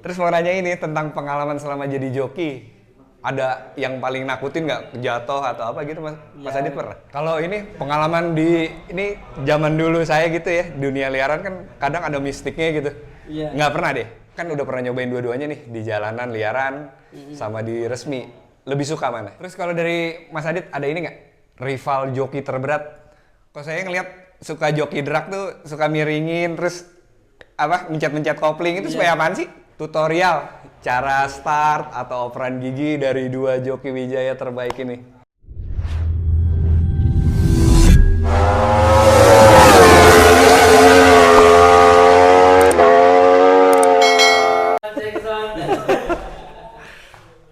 Terus mau nanya ini tentang pengalaman selama jadi joki. Ada yang paling nakutin nggak? Jatuh atau apa gitu Mas Adit pernah? Kalau ini pengalaman ini zaman dulu saya gitu ya, dunia liaran kan kadang ada mistiknya gitu. Iya. Nggak pernah deh. Kan udah pernah nyobain dua-duanya nih, di jalanan liaran sama di resmi. Lebih suka mana? Terus kalau dari Mas Adit ada ini nggak? Rival joki terberat? Kok saya ngelihat suka joki drag tuh suka miringin terus apa mencet-mencet kopling itu supaya apaan sih? Tutorial cara start atau operan gigi dari dua joki Wijaya terbaik ini.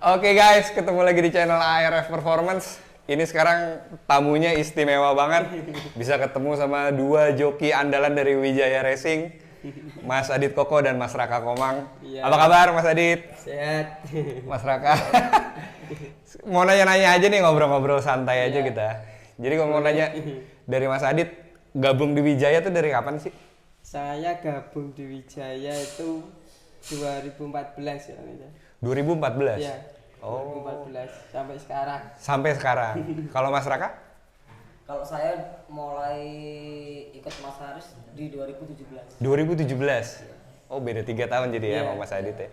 Oke guys, ketemu lagi di channel ARF Performance. Ini sekarang tamunya istimewa banget. Bisa ketemu sama dua joki andalan dari Wijaya Racing. Mas Adit Koko dan Mas Raka Komang. Iya. Apa kabar Mas Adit? Sehat. Mas Raka. Mau nanya-nanya aja nih, ngobrol-ngobrol santai aja kita. Jadi kalau mau nanya dari Mas Adit, gabung di Wijaya tuh dari kapan sih? Saya gabung di Wijaya itu 2014 ya. 2014? Iya. Oh. 2014 sampai sekarang. Sampai sekarang. Kalau Mas Raka? Kalau saya mulai ikut Mas Haris di 2017. 2017? Oh beda 3 tahun jadi ya Iya. sama Mas Adit ya.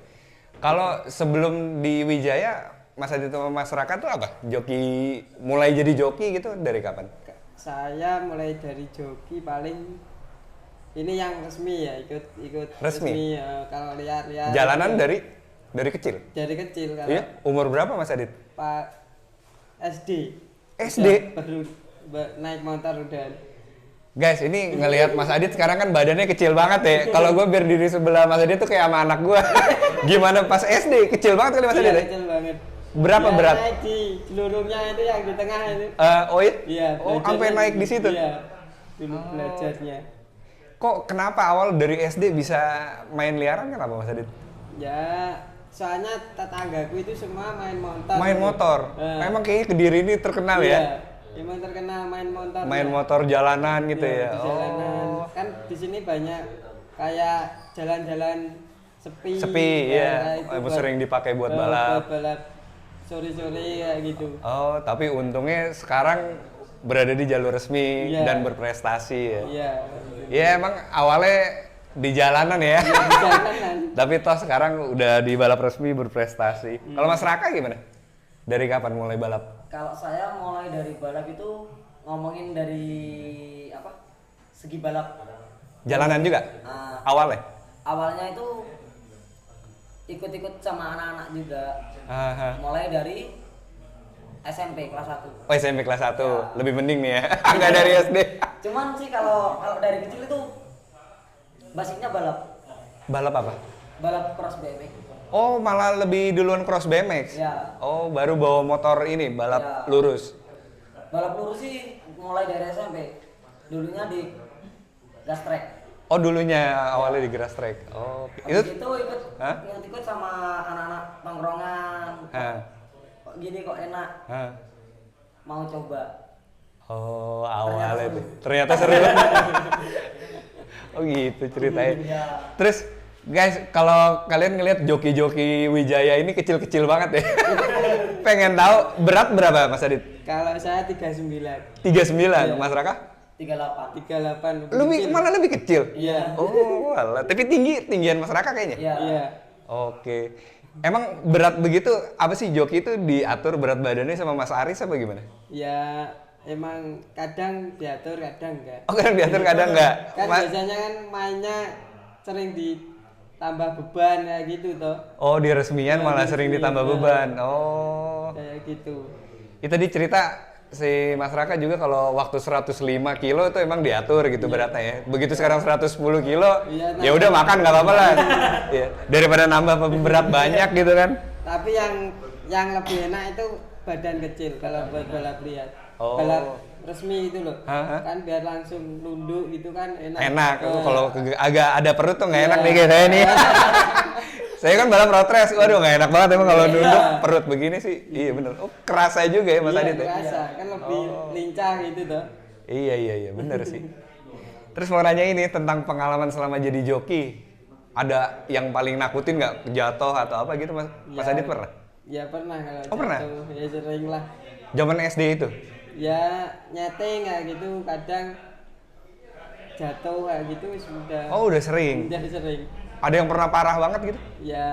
Kalau sebelum di Wijaya, Mas Adit sama Mas Raka tuh apa? Joki, mulai jadi joki gitu dari kapan? Saya mulai dari joki paling ini yang resmi ya, ikut Resmi? kalau lihat Jalanan dari kecil? dari kecil kalau Iya? Umur berapa Mas Adit? Pak SD. SD? Baru naik motor udah. Guys, ini ngelihat Mas Adit sekarang kan badannya kecil banget ya. Kalau gue berdiri sebelah Mas Adit tuh kayak sama anak gue. Gimana pas SD? Kecil banget kali Mas Adit ya? Kecil banget. Berapa Ya, berat? Naik di seluruhnya itu yang di tengah itu. Oh iya? Iya. Oh sampai belajarnya naik di situ? Iya. Dulu belajarnya. Kok kenapa awal dari SD bisa main liaran kan apa Mas Adit? Ya, soalnya tetanggaku itu semua main motor. Main motor? Emang kayaknya Kediri ini terkenal Iya. ya? Emang terkenal main motor. Main motor jalanan gitu Iya, ya? di jalanan. Oh. Kan di sini banyak kayak jalan-jalan sepi. Sepi, ya, iya. Emang sering dipakai buat balap. Buat balap sore-sore kayak gitu. Oh, tapi untungnya sekarang berada di jalur resmi Iya. dan berprestasi ya? Iya. Ya emang awalnya di jalanan ya? Iya, di jalanan. Tapi toh sekarang udah di balap resmi berprestasi. Kalau Mas Raka gimana? Dari kapan mulai balap? Kalau saya mulai dari balap itu ngomongin dari apa? Segi balap. Jalanan juga? Ah, Awalnya? awalnya itu ikut-ikut sama anak-anak juga. Aha. Mulai dari SMP kelas 1. Oh SMP kelas 1, Ya. lebih mending nih ya? Nggak dari SD? Cuman sih kalau dari kecil itu basicnya balap. Balap apa? Balap cross BMX. Oh malah lebih duluan cross BMX? Ya. Oh baru bawa motor ini, balap Ya. lurus? Balap lurus sih mulai dari SMP. Dulunya di gas track. Oh dulunya awalnya di grass track? Oh Habis itu? itu Hah? ikut sama anak-anak tongkrongan. Hah? Kok gini kok enak, Hah? mau coba. Oh awalnya Ternyata tuh. seru. Ternyata seru. Oh gitu ceritanya. Ya. Terus guys, kalau kalian ngelihat joki-joki Wijaya ini kecil-kecil banget ya. Pengen tahu berat berapa Mas Adit? Kalau saya 39. 39, Iya. Mas Raka? 38. 38. Lebih malah lebih kecil. Iya. Oh, alah. Tapi tinggian Mas Raka kayaknya. Iya. Iya. Oke. Emang berat begitu apa sih joki itu diatur berat badannya sama Mas Aris apa gimana? Ya emang kadang diatur kadang enggak. Oh, kadang diatur kadang enggak. Kan biasanya kan mainnya sering ditambah beban kayak gitu toh. Oh, di resmian Ya, malah di sering resmian, ditambah ya. beban. Oh. Kayak gitu. Itu tadi cerita si Mas Raka juga kalau waktu 105 kilo itu emang diatur gitu beratnya ya. Begitu sekarang 110 kilo, Iya, ya udah makan nggak apa-apa lah. Iya. Daripada nambah berat banyak gitu kan. Tapi yang lebih enak itu badan kecil kalau buat balap liar. Oh. Balap resmi itu loh. Hah? Kan biar langsung nunduk gitu kan enak. Enak. Eh, Kalau agak ada perut tuh nggak enak Iya. nih kayak saya nih. Saya kan balap road race, waduh nggak enak banget emang kalau Iya. nunduk perut begini sih. Iya bener. Oh kerasa juga ya Mas iya, Adit ya? kerasa kan lebih lincah gitu toh. Iya bener sih. Terus mau nanya ini tentang pengalaman selama jadi joki. ada yang paling nakutin nggak? Jatuh atau apa gitu Mas Ya. Adit pernah? Ya pernah kalau Oh, pernah? jatuh, ya sering lah. Zaman SD itu? Ya nyeting kayak gitu kadang jatuh kayak gitu sudah. Oh udah sering. Udah sering. Ada yang pernah parah banget gitu? Ya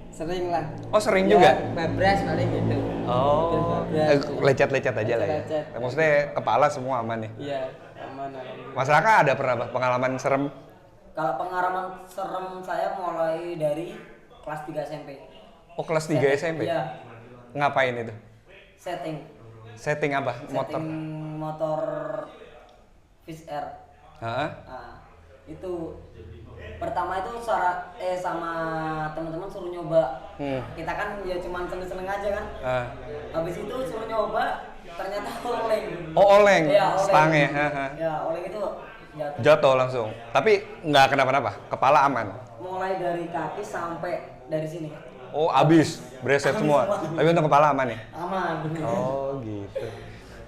sering lah. Oh sering Ya, juga? babras paling gitu. Oh, Babras. lecet-lecet aja lah ya? Lecet-lecet. Maksudnya kepala semua aman ya? Iya, aman alhamdulillah. Mas Raka ada pernah apa? Pengalaman serem? Kalau pengalaman serem saya mulai dari kelas 3 SMP. Oh kelas 3 SMP? Iya, Ngapain itu? setting. Setting apa? Motor? Setting motor Fish Air. Hah? Nah, itu pertama itu sama teman-teman suruh nyoba. Kita kan ya cuman seneng-seneng aja kan. Habis itu suruh nyoba, ternyata oleng. Oh oleng? Iya, oleng. Stang ya? Haha. Ya, oleng itu jatuh. Jatuh langsung? Tapi nggak kenapa-napa? Kepala aman? Mulai dari kaki sampai dari sini. Oh abis? Breset semua? Tapi untuk kepala aman ya? Aman. Oh gitu.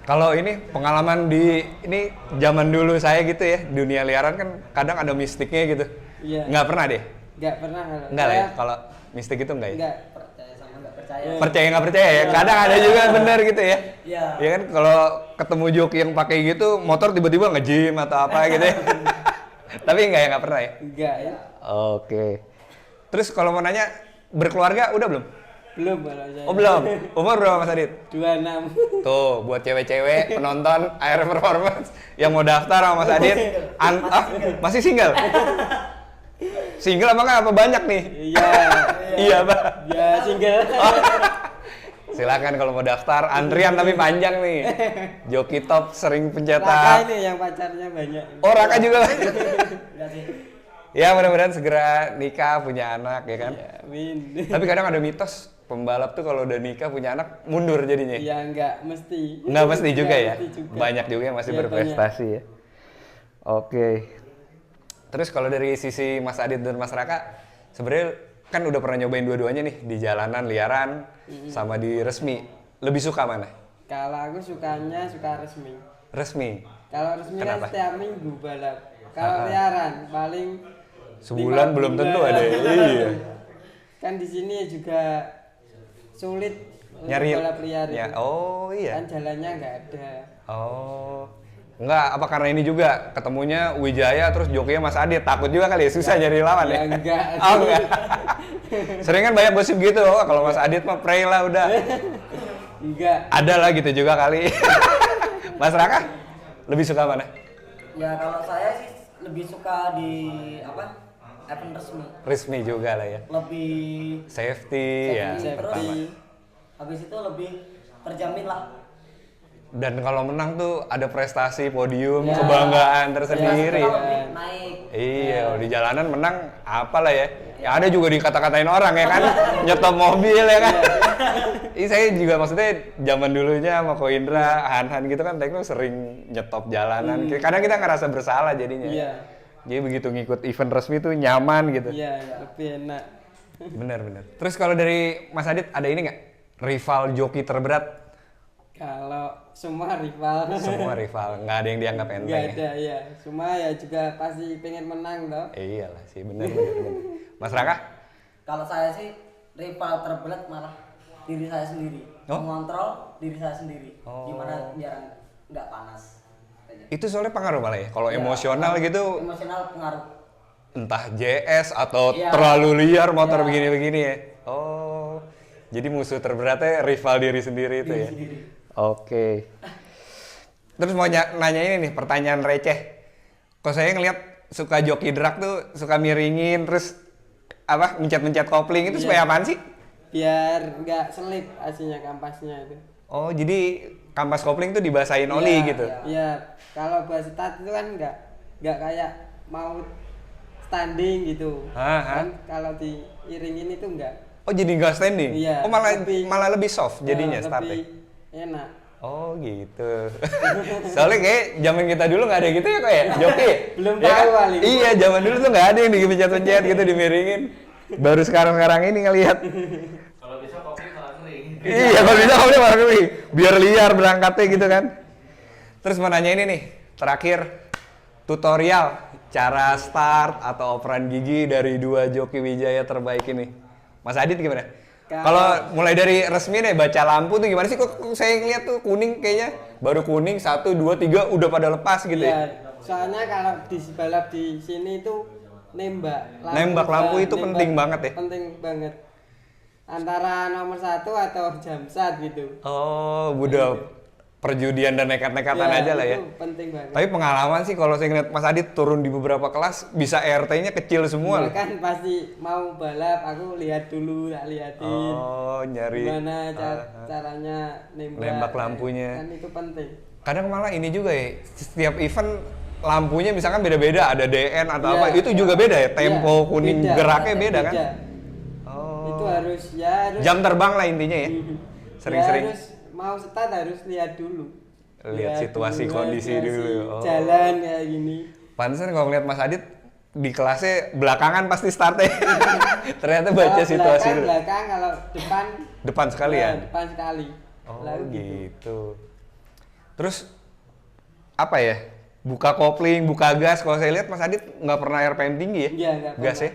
Kalau ini pengalaman di ini zaman dulu saya gitu ya, dunia liaran kan kadang ada mistiknya gitu. Iya. Nggak pernah deh? Enggak pernah kalau. Nggak lah ya? Saya Kalau mistik itu nggak ya? enggak. Percaya sama nggak percaya. Percaya nggak percaya ya? Kadang ada juga bener gitu ya. Iya. Ya kan kalau ketemu joki yang pakai gitu, motor tiba-tiba nge-gym atau apa gitu ya. Tapi nggak pernah ya? Enggak ya. Oke. Terus kalau mau nanya, berkeluarga udah belum? Belum kalau saya. Oh belum? Umur berapa Mas Adit? 26. Tuh, buat cewek-cewek penonton Air Performance yang mau daftar sama Mas Adit, masih single? Single apa nggak? Apa banyak nih? Iya. Iya, Pak. Ya single. Silakan kalau mau daftar, antrian tapi panjang nih. Joki top sering Raka pencetak. ini yang pacarnya banyak. Oh, Raka juga. Enggak sih. Ya, mudah-mudahan segera nikah, punya anak ya kan. Ya, amin. Tapi kadang ada mitos pembalap tuh kalau udah nikah punya anak mundur jadinya. Ya enggak mesti. Nggak mesti juga ya? mesti juga. Banyak juga yang masih Ya, berprestasi ya. Oke. Terus kalau dari sisi Mas Adit dan Mas Raka, sebenarnya kan udah pernah nyobain dua-duanya nih, di jalanan, liaran, sama di resmi. Lebih suka mana? Kalau aku sukanya suka resmi. Resmi. Kalau resmi Kenapa? kan setiap minggu balap. Kalau liaran paling Sebulan 5 belum tentu bulan. ada. Iya. Kan di sini juga sulit untuk Nyari balap liar ya. itu. Oh iya. Kan jalannya nggak ada. Oh. Enggak, apa karena ini juga ketemunya Wijaya terus jokinya Mas Adit, takut juga kali ya, susah nyari lawan ya? Ya enggak. Oh enggak. Sering kan banyak gosip gitu, oh, kalau Mas Adit mah pray lah udah. Enggak. Ada lah gitu juga kali. Mas Raka, lebih suka mana? Ya kalau saya sih lebih suka di apa? Event resmi. Resmi juga lah ya. Lebih Safety ya, safety, terus pertama. habis itu lebih terjamin lah. Dan kalau menang tuh ada prestasi, podium, Ya. kebanggaan tersendiri. Kita lebih naik. Iya, kalau di jalanan menang apalah ya. Ya ada juga dikata-katain orang ya kan, nyetop mobil ya kan. Ini saya juga maksudnya zaman dulunya sama Ko Indra, Han gitu kan Tekno sering nyetop jalanan. Kadang kita ngerasa bersalah jadinya. Iya. Jadi begitu ngikut event resmi tuh nyaman gitu. Iya, lebih enak. Bener. Terus kalau dari Mas Adit ada ini nggak? Rival joki terberat? Kalau semua rival. Semua rival, nggak ada yang dianggap enteng Enggak ya? ada ya. Semua ya juga pasti pengen menang toh. Iyalah sih, bener. Mas Raka? Kalau saya sih rival terberat malah diri saya sendiri. Oh? Mengontrol diri saya sendiri. Oh. Gimana biar nggak panas. Aja. Itu soalnya pengaruh malah ya? Kalau Ya, emosional gitu, Emosional pengaruh. entah JS atau Iya. terlalu liar motor Iya. begini-begini ya? Oh, jadi musuh terberatnya rival diri sendiri itu ya? Sendiri. Oke. Terus mau nanya ini nih, pertanyaan receh. Kok saya ngeliat suka joki drag tuh, suka miringin, terus apa, mencet-mencet kopling, itu Iya. supaya apaan sih? Biar nggak selip aslinya kampasnya itu. Oh, jadi kampas kopling tuh dibasahin oli Iya, gitu? Iya, kalau buat start itu kan nggak kayak mau standing gitu. Hah? Kan kalau diiringin itu enggak. Oh, jadi nggak standing? Iya. Oh, malah lebih soft jadinya Ya, startnya? lebih enak. Oh gitu. Soalnya kayak zaman kita dulu nggak ada gitu ya kok ya, joki. Belum Ya tahu kan? kali. Iya, zaman dulu tuh nggak ada yang dipencet-pencet gitu, dimiringin. Baru sekarang ini ngelihat. Kalau bisa kopi malah sering. Iya, kalau bisa kamu malah biar liar berangkatnya gitu kan. Terus mau nanya ini nih, terakhir. tutorial cara start atau operan gigi dari 2 joki Wijaya terbaik ini. Mas Adit gimana? Kalau mulai dari resmi deh, baca lampu tuh gimana sih? Kok saya ngeliat tuh kuning kayaknya. Baru kuning 1, 2, 3 udah pada lepas gitu ya. Soalnya kalau di balap di sini itu Nembak lampu itu penting banget ya. Penting banget. Antara nomor 1 atau jamsat gitu. Oh, udah perjudian dan nekat-nekatan aja lah ya. Itu penting banget. Tapi pengalaman sih kalau saya ngeliat Mas Adit turun di beberapa kelas bisa RT-nya kecil semua. Kan pasti mau balap aku lihat dulu, tak liatin. Oh, nyari gimana caranya nembak lampunya. Kan itu penting. Kadang malah ini juga ya, setiap event lampunya misalkan beda-beda, ada DN atau apa, itu juga beda ya, tempo kuning beda, geraknya beda kan? Oh. Itu harus jam terbang lah intinya ya. Sering-sering harus mau start harus lihat dulu. Lihat situasi kondisi dulu. Jalan kayak gini. Pantesan kalau ngeliat Mas Adit di kelasnya belakangan pasti startnya. Ternyata baca situasi dulu. Belakang kalau Depan sekali ya? Depan sekali. Oh gitu. Terus apa ya? Buka kopling, buka gas. Kalau saya lihat Mas Adit nggak pernah RPM tinggi ya? Iya, nggak pernah. Gas ya?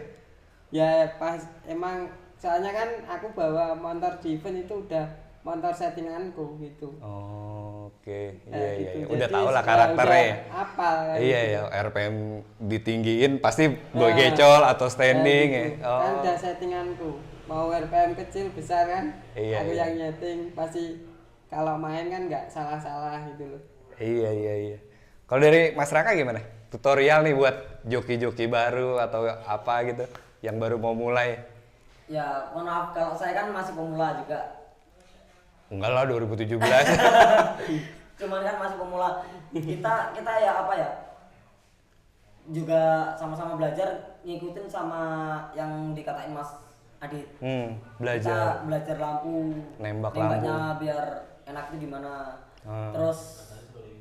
Ya pas emang soalnya kan aku bawa motor di event itu udah motor settinganku gitu. Oh, oke. Gitu. Iya. Jadi Udah tau lah karakternya ya. Apal kan. Iya ya, RPM ditinggiin pasti boy gecol atau standing ya. Gitu. Kan udah settinganku. Mau RPM kecil besar kan? Iya, aku iya. yang nyeting pasti kalau main kan nggak salah-salah gitu loh. Iya. Kalau dari Mas Raka gimana? Tutorial nih buat joki-joki baru atau apa gitu yang baru mau mulai? Ya, mohon maaf kalau saya kan masih pemula juga. Enggak lah, 2017. Cuman kan masih pemula. Kita ya apa ya? Juga sama-sama belajar ngikutin sama yang dikatain Mas Adit. Belajar. Kita belajar lampu, Nembak nembaknya biar enak itu gimana. Terus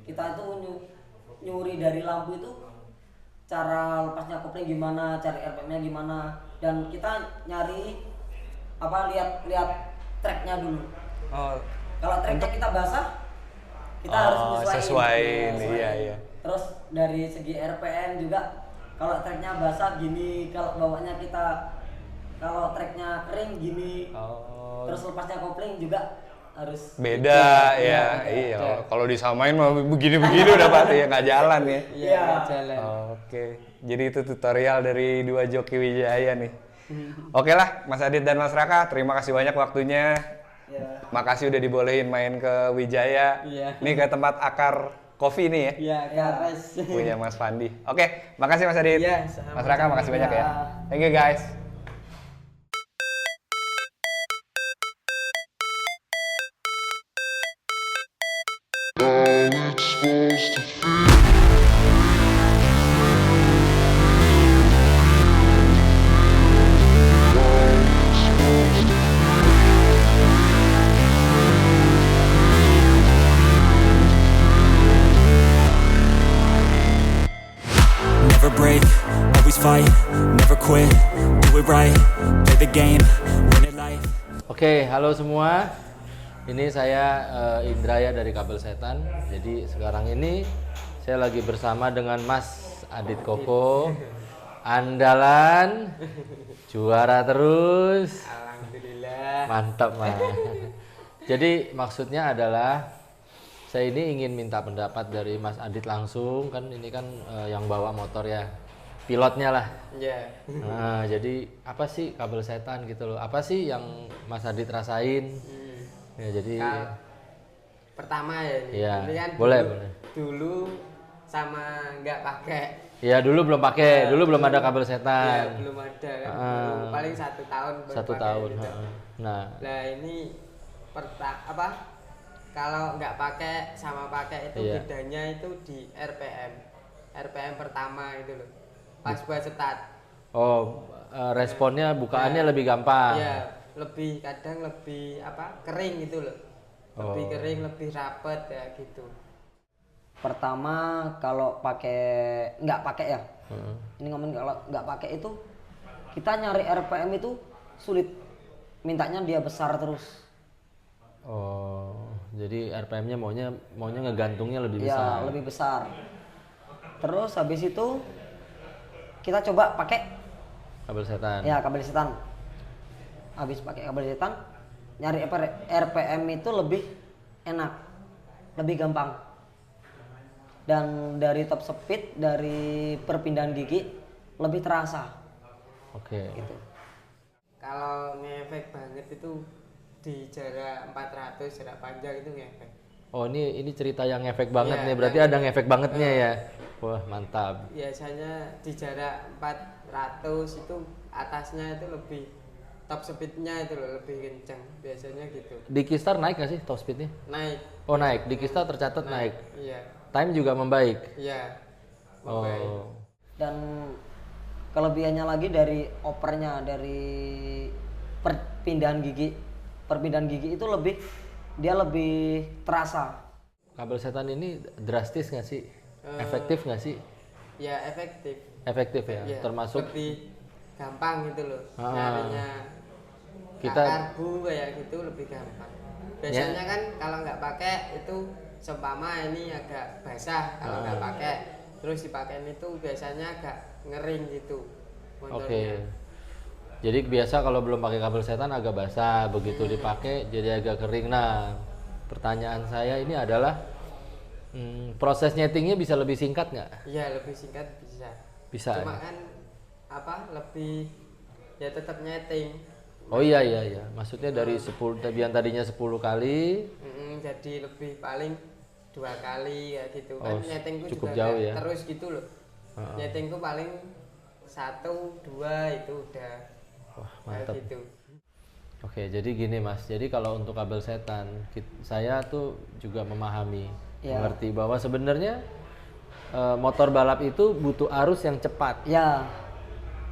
kita itu nyuri dari lampu itu cara lepasnya kopling gimana, cari RPM-nya gimana, dan kita nyari lihat tracknya dulu. Oh, kalau tracknya kita basah, kita harus sesuaiin. Iya. Terus dari segi RPM juga, kalau tracknya basah gini, kalau bawahnya kalau tracknya kering gini. Terus lepasnya kopling juga harus beda ya. Iya. Kalau disamain mah begini-begini udah pasti ya nggak jalan ya. Iya, jalan. Oke. Jadi itu tutorial dari 2 joki Wijaya nih. Oke lah, Mas Adit dan Mas Raka, terima kasih banyak waktunya. Ya. Makasih udah dibolehin main ke Wijaya. Iya. Nih ke tempat Akar Coffee nih ya. Iya, garis. Punya Mas Fandi. Oke, makasih Mas Adit. Iya, sama-sama. Mas Raka, makasih banyak ya. Ya. Thank you guys. Never break, always fight, never quit, do it right, play the game, win it life. Oke, halo semua. Ini saya Indraya dari Kabel Setan. Jadi sekarang ini saya lagi bersama dengan Mas Adit Koko, andalan, juara terus. Alhamdulillah. Mantap, Mas. Jadi maksudnya adalah saya ini ingin minta pendapat dari Mas Adit langsung, kan ini kan yang bawa motor ya, pilotnya lah. Iya. Nah, jadi apa sih Kabel Setan gitu loh? Apa sih yang Mas Adit rasain? Ya, jadi Pertama ya. Iya, ini kan boleh. Dulu sama nggak pakai. Ya dulu belum pakai, dulu belum ada Kabel Setan. Ya, belum ada kan. Belum, paling 1 tahun baru 1 pakai tahun. gitu. Nah, ini kalau nggak pakai sama pakai itu Iya. bedanya itu di RPM pertama itu loh, pas buat start. Responnya bukaannya lebih gampang. Iya, kadang lebih kering gitu loh, lebih kering, lebih rapet ya gitu. Pertama kalau nggak pakai ya, ini ngomong kalau nggak pakai itu kita nyari RPM itu sulit, mintanya dia besar terus. Oh, jadi RPM-nya maunya ngegantungnya lebih besar. Ya lebih besar. Terus habis itu kita coba pakai Kabel setan. ya kabel setan. Habis pakai kabel setan, nyari RPM itu lebih enak, lebih gampang. Dan dari top speed, dari perpindahan gigi lebih terasa. Oke. Gitu. Kalau ngefek banget itu di jarak 400 jarak panjang itu ngefek. Oh ini cerita yang efek banget Iya, nih, berarti yang- ada ngefek bangetnya ya. Wah mantap. Biasanya di jarak 400 itu atasnya itu lebih top speednya itu loh, lebih kencang biasanya gitu. Di Keystar naik nggak sih top speednya? Naik. Oh naik, di Keystar tercatat naik. Iya. Time juga membaik. Iya. Membaik. Oh. Dan kelebihannya lagi dari opernya, dari perpindahan gigi. Perpindahan gigi itu dia lebih terasa. Kabel setan ini drastis nggak sih? Efektif nggak sih? Ya efektif. Efektif ya, Iya, termasuk lebih gampang gitu loh. Ah. Nyarinya Kita- karbu kayak gitu lebih gampang. Biasanya kan kalau nggak pakai itu seumpama ini agak basah kalau nggak pakai, terus dipakein itu biasanya agak ngering gitu Oke. motornya. Jadi biasa kalau belum pakai kabel setan agak basah, begitu dipakai jadi agak kering. Nah, pertanyaan saya ini adalah proses nyetingnya bisa lebih singkat nggak? Iya lebih singkat bisa. Bisa. Cuma Ya? kan apa lebih ya tetap nyeting. Oh iya. Maksudnya dari 10 yang tadinya 10 kali. Jadi lebih paling 2 kali kayak gitu Oh, kan nyetingku cukup juga jauh nggak ya. terus gitu loh. Nyetingku paling 1, 2 itu udah Wah, kayak mantap. gitu. Oke, jadi gini Mas. Jadi kalau untuk kabel setan, saya tuh juga memahami, Ya. mengerti bahwa sebenarnya motor balap itu butuh arus yang cepat, Ya,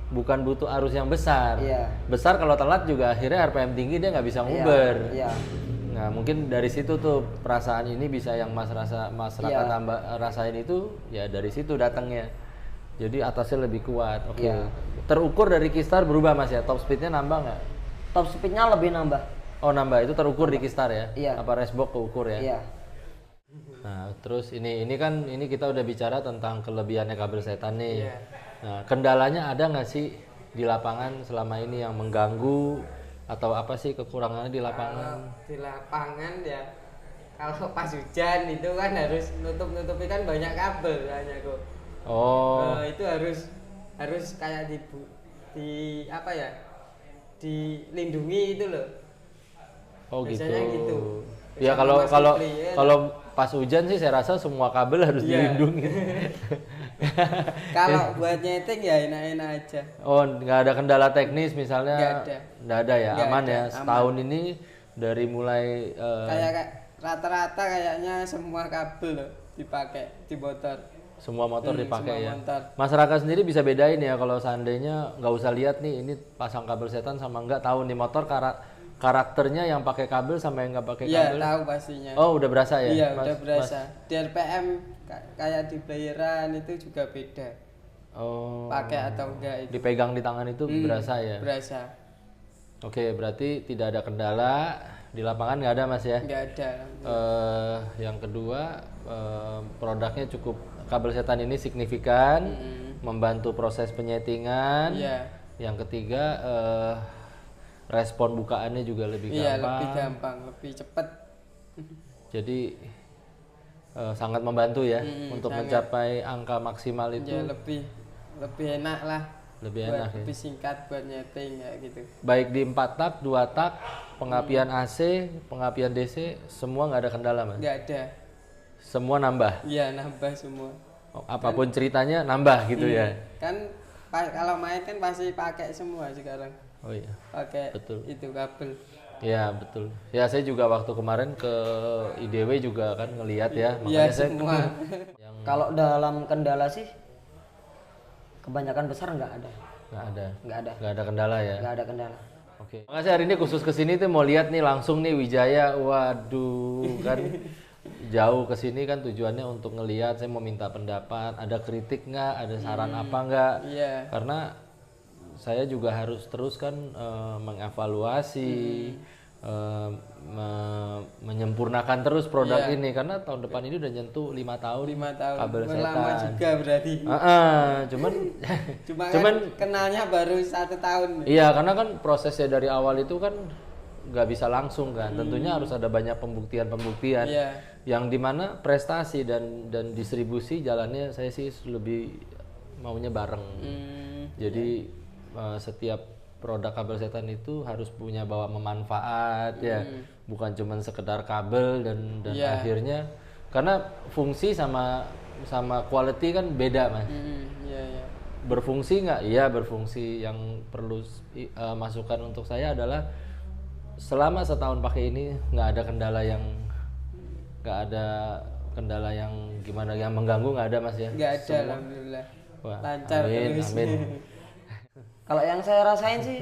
bukan butuh arus yang besar. Iya. Besar kalau telat juga akhirnya RPM tinggi dia nggak bisa nguber. Iya. Nah, mungkin dari situ tuh perasaan ini bisa yang masyarakat Iya. rasain itu ya dari situ datangnya. Jadi atasnya lebih kuat. Oke. Iya. Terukur dari Keystar berubah Mas ya. Top speednya nambah nggak? top speednya lebih nambah. Oh nambah, itu terukur di Keystar ya? Iya. Apa Racebox keukur ya? Iya. Nah terus ini kita udah bicara tentang kelebihannya kabel setan nih. Iya. Nah kendalanya ada nggak sih di lapangan selama ini yang mengganggu atau apa sih kekurangannya di lapangan? Kalau di lapangan ya kalau pas hujan itu kan harus nutup-nutupi kan banyak kabel hanya kok. Oh, Itu harus kayak di apa ya? Dilindungi itu loh. oh gitu. Biasanya gitu. Ya Sama kalau Mas kalau Kipli, ya. kalau pas hujan sih saya rasa semua kabel harus Iya. dilindungi. Kalau buat nyeting ya enak-enak aja. Oh, nggak ada kendala teknis misalnya? Nggak ada. Nggak ada ya, Nggak aman ada, ya. aman. Setahun ini dari mulai Kayak rata-rata kayaknya semua kabel loh dipakai di motor. semua motor dipakai semua ya. motor. Masyarakat sendiri bisa bedain ya kalau seandainya nggak usah lihat nih ini pasang kabel setan sama nggak, tahu nih motor karakternya yang pakai kabel sama yang nggak pakai Iya kabel. tahu pastinya. Oh udah berasa ya? Iya Mas- udah berasa. Di RPM kayak di playeran itu juga beda. Oh. Pakai atau enggak itu. Dipegang di tangan itu berasa ya? Berasa. Oke, berarti tidak ada kendala di lapangan, nggak ada Mas ya? Enggak ada. Yang kedua produknya cukup, kabel setan ini signifikan membantu proses penyetingan. Iya. Yang ketiga respon bukaannya juga lebih Iya gampang. lebih gampang, lebih cepat. Jadi sangat membantu ya untuk sangat. mencapai angka maksimal itu. Ya lebih enak lah. Lebih Buat enak ya. Lebih singkat buat nyeting kayak gitu. Baik di 4 tak, 2 tak, pengapian AC, pengapian DC, semua nggak ada kendala Mas. Enggak ada. Semua nambah. Iya nambah semua. Oh, apapun ceritanya nambah gitu ya. Kan kalau main kan pasti pakai semua sekarang. Oh iya. Pakai Betul. itu kabel. Ya betul. Ya saya juga waktu kemarin ke IDW juga kan ngelihat ya. Iya Makanya saya semua. Kalau dalam kendala sih kebanyakan besar nggak ada. nggak ada. Nggak ada Kendala ya. nggak ada kendala. Oke. Makasih hari ini khusus kesini tuh mau lihat nih langsung nih Wijaya. Waduh kan jauh kesini kan tujuannya untuk ngelihat. Saya mau minta pendapat. Ada kritik nggak? Ada saran apa nggak? Iya. Karena saya juga harus terus kan mengevaluasi, menyempurnakan terus produk Iya. ini karena tahun depan ini udah nyentuh 5 tahun 5 tahun kabel lama setan. juga berarti. Cuman Cuman kenalnya baru 1 tahun. iya karena kan prosesnya dari awal itu kan nggak bisa langsung kan. Tentunya harus ada banyak pembuktian Iya. yang dimana prestasi dan distribusi jalannya saya sih lebih maunya bareng. Jadi setiap produk kabel setan itu harus punya bawa memanfaat ya, bukan cuman sekedar kabel dan Iya. akhirnya karena fungsi sama quality kan beda mas. Iya, iya. Berfungsi nggak? Iya berfungsi. Yang perlu masukan untuk saya adalah selama setahun pakai ini nggak ada kendala yang gimana yang mengganggu nggak ada mas ya? Nggak ada, alhamdulillah. Wah, Lancar amin, terus. amin. Kalau yang saya rasain sih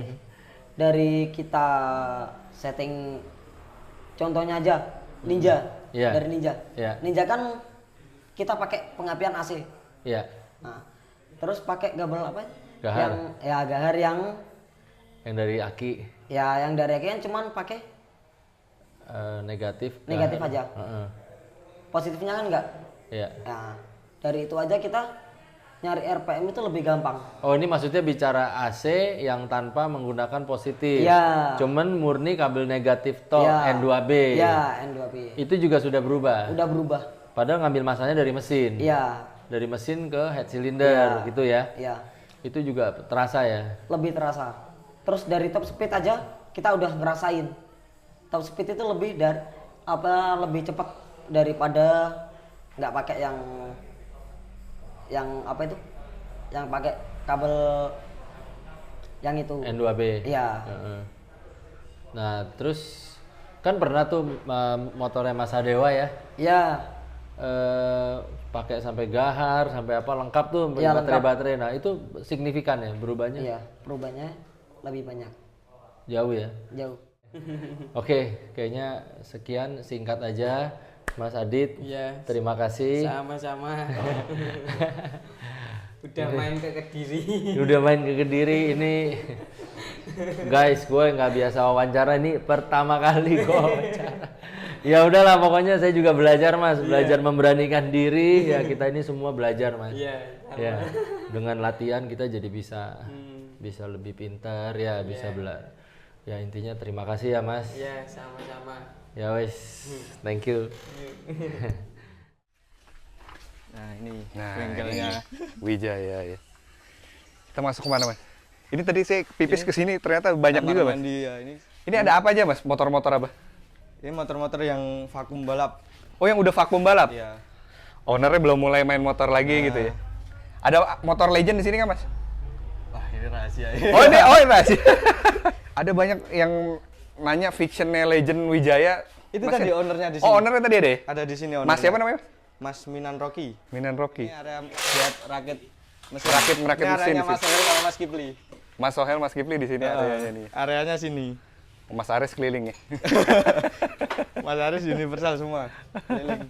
dari kita setting contohnya aja Ninja. Iya. Dari Ninja. Iya. Ninja kan kita pakai pengapian AC. Iya, Nah, terus pakai kabel apa? Gahar. Gahar yang dari aki yang dari aki kan cuman pakai negatif. negatif gahar. aja. Heeh. Positifnya kan enggak. Iya. Nah, dari itu aja kita nyari RPM itu lebih gampang. Oh ini maksudnya bicara AC yang tanpa menggunakan positif. Iya. Cuman murni kabel negatif toh Iya. N2B. Iya, N2B. Itu juga sudah berubah. Udah berubah. Padahal ngambil masanya dari mesin. Iya. Dari mesin ke head cylinder Iya. gitu ya. Iya. Itu juga terasa ya. Lebih terasa. Terus dari top speed aja kita udah ngerasain. Top speed itu lebih lebih cepat daripada nggak pakai yang apa itu? Yang pakai kabel yang itu. N2B. Iya. Heeh. Nah, terus kan pernah tuh motornya Mas Adewa ya. Iya. Pakai sampai gahar, sampai apa lengkap tuh Iya, baterai-baterai. Nah, itu signifikan ya berubahnya? Iya, perubahannya lebih banyak. Jauh ya. Jauh. Oke, kayaknya sekian singkat aja Mas Adit. Iya. Terima kasih. Sama-sama. Udah main ke Kediri. Udah main ke Kediri ini. Guys, gue nggak biasa wawancara ini pertama kali gue wawancara. Ya udahlah pokoknya saya juga belajar Mas, belajar memberanikan diri. Ya kita ini semua belajar Mas. Iya. Ya, dengan latihan kita jadi bisa lebih pintar ya, bisa belajar. Ya intinya terima kasih ya Mas. Iya, sama-sama. Ya wes, thank you. Nah ini Nah, bengkelnya. Wijaya ya. Kita masuk kemana mas? Ini tadi saya pipis ke sini ternyata banyak Kamar juga mas. mandi ya ini. Ini ada apa aja mas? Motor-motor apa? Ini motor-motor yang vakum balap. Oh yang udah vakum balap? Iya. Ownernya belum mulai main motor lagi gitu ya? Ada motor legend di sini kan mas? Wah ini rahasia. Oh ini rahasia. Ada banyak yang nanya fictionnya legend Wijaya. Itu Mas, tadi ya? ownernya di sini. Oh ownernya tadi ada ya? Ada di sini ownernya. Mas siapa namanya? Mas Minan Rocky. Minan Rocky. Ini area buat rakit mesin. Merakit Ini mesin areanya di Mas sini. Sohel sama Mas Kipli. Mas Sohel, Mas Kipli di sini areanya nih. Areanya sini. Mas Aris keliling ya. Mas Aris universal semua. Keliling.